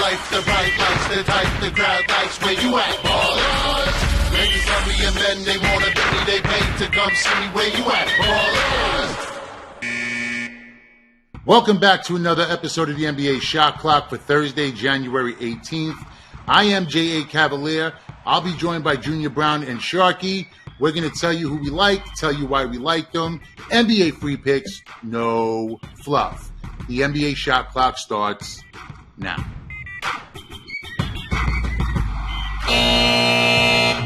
life, the bright lights, the type, the crowd likes. Where you at, ballers? Ladies love me and men, they wanna be me, they pay to come see me. Where you at, ballers? Welcome back to another episode of the NBA Shot Clock for Thursday, January 18th. I am J.A. Cavalier. I'll be joined by Junior Browne and Sharky. We're going to tell you who we like, tell you why we like them. NBA free picks, no fluff. The NBA Shot Clock starts now.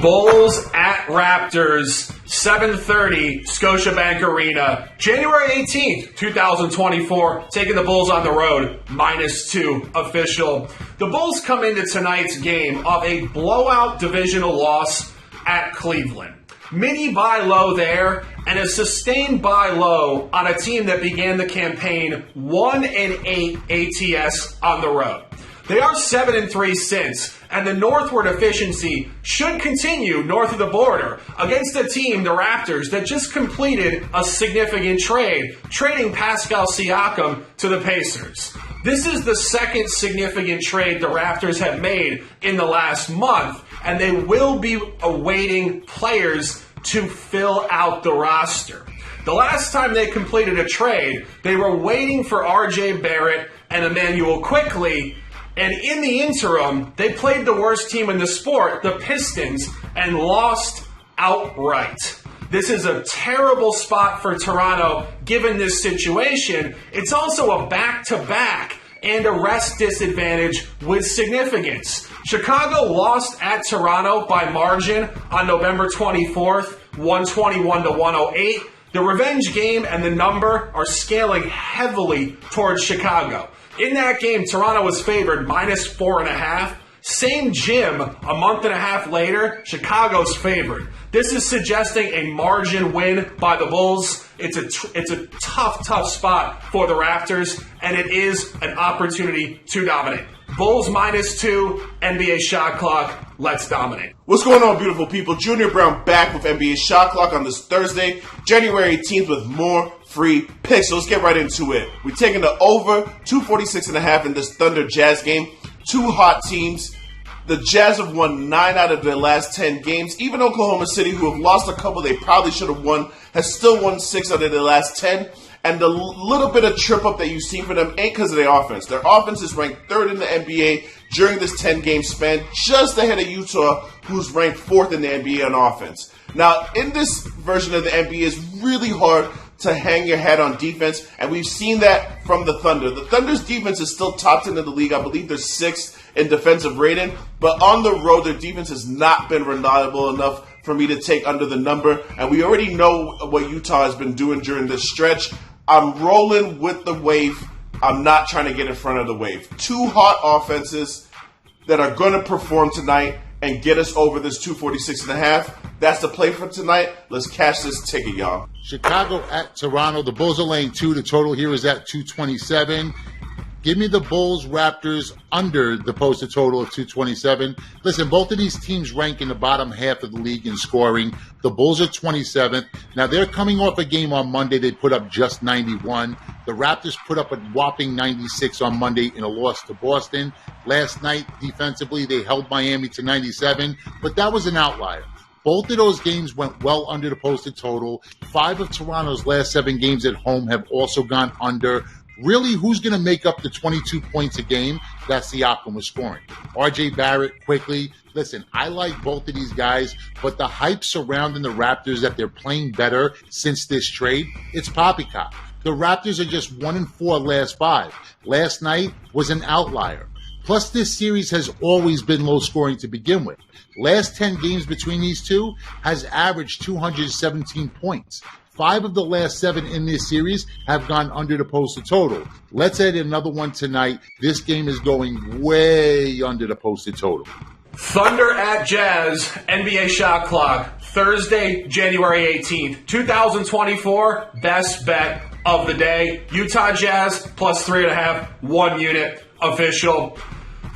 Bulls at Raptors, 7:30, Scotiabank Arena, January 18th, 2024, taking the Bulls on the road, -2 official. The Bulls come into tonight's game of a blowout divisional loss at Cleveland. Mini buy low there, and a sustained buy low on a team that began the campaign 1-8 ATS on the road. They are 7-3 since, and the northward efficiency should continue north of the border against a team, the Raptors, that just completed a significant trade, trading Pascal Siakam to the Pacers. This is the second significant trade the Raptors have made in the last month, and they will be awaiting players to fill out the roster. The last time they completed a trade, they were waiting for RJ Barrett and Emmanuel Quickley. And in the interim, they played the worst team in the sport, the Pistons, and lost outright. This is a terrible spot for Toronto given this situation. It's also a back-to-back and a rest disadvantage with significance. Chicago lost at Toronto by margin on November 24th, 121-108. The revenge game and the number are scaling heavily towards Chicago. In that game, Toronto was favored -4.5. Same gym, a month and a half later, Chicago's favored. This is suggesting a margin win by the Bulls. It's a tough spot for the Raptors, and it is an opportunity to dominate. Bulls -2, NBA Shot Clock, let's dominate. What's going on, beautiful people? Junior Browne back with NBA Shot Clock on this Thursday, January 18th, with more free picks. So let's get right into it. We're taking the over 246.5 in this Thunder Jazz game. Two hot teams. The Jazz have won 9 out of their last 10 games. Even Oklahoma City, who have lost a couple they probably should have won, has still won 6 out of their last 10. And the little bit of trip up that you've seen from them ain't because of their offense. Their offense is ranked 3rd in the NBA during this 10-game span, just ahead of Utah, who's ranked 4th in the NBA on offense. Now, in this version of the NBA, it's really hard to hang your head on defense, and we've seen that from the Thunder. The Thunder's defense is still top 10 in the league. I believe they're 6th in defensive rating, but on the road, their defense has not been reliable enough for me to take under the number, and we already know what Utah has been doing during this stretch. I'm rolling with the wave. I'm not trying to get in front of the wave. Two hot offenses that are going to perform tonight and get us over this 246.5. That's the play for tonight. Let's cash this ticket, y'all. Chicago at Toronto. The Bulls are laying 2. The total here is at 227. Give me the Bulls, Raptors under the posted total of 227. Listen, both of these teams rank in the bottom half of the league in scoring. The Bulls are 27th. Now, they're coming off a game on Monday. They put up just 91. The Raptors put up a whopping 96 on Monday in a loss to Boston. Last night, defensively, they held Miami to 97, but that was an outlier. Both of those games went well under the posted total. 5 of Toronto's last 7 games at home have also gone under. Really, who's going to make up the 22 points a game that Siakam was scoring? RJ Barrett, quickly. Listen, I like both of these guys, but the hype surrounding the Raptors that they're playing better since this trade, it's poppycock. The Raptors are just 1-4 last 5. Last night was an outlier. Plus, this series has always been low scoring to begin with. Last 10 games between these two has averaged 217 points. 5 of the last 7 in this series have gone under the posted total. Let's add another one tonight. This game is going way under the posted total. Thunder at Jazz, NBA Shot Clock, Thursday, January 18th, 2024, best bet of the day. Utah Jazz, plus 3.5, 1 unit, official.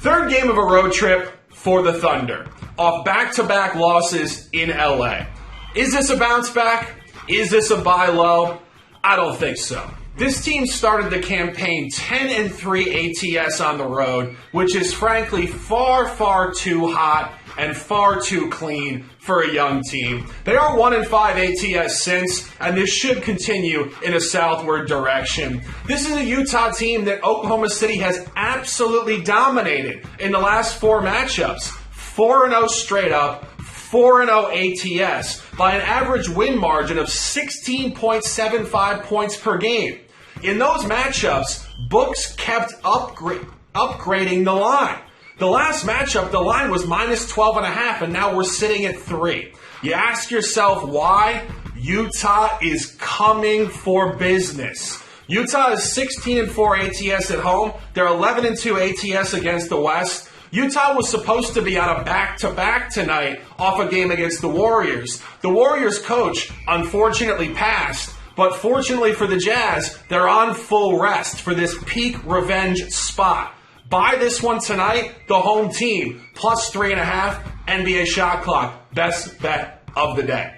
Third game of a road trip for the Thunder, off back-to-back losses in LA. Is this a bounce back? Is this a buy low? I don't think so. This team started the campaign 10-3 ATS on the road, which is frankly far, far too hot and far too clean for a young team. They are 1-5 ATS since, and this should continue in a southward direction. This is a Utah team that Oklahoma City has absolutely dominated in the last 4 matchups. 4-0 straight up, 4-0 ATS by an average win margin of 16.75 points per game. In those matchups, books kept upgrading the line. The last matchup, the line was minus 12.5, and now we're sitting at 3. You ask yourself why? Utah is coming for business. Utah is 16-4 ATS at home. They're 11-2 ATS against the West. Utah was supposed to be on a back-to-back tonight off a game against the Warriors. The Warriors coach unfortunately passed, but fortunately for the Jazz, they're on full rest for this peak revenge spot. Buy this one tonight, the home team, plus 3.5, NBA shot clock. Best bet of the day.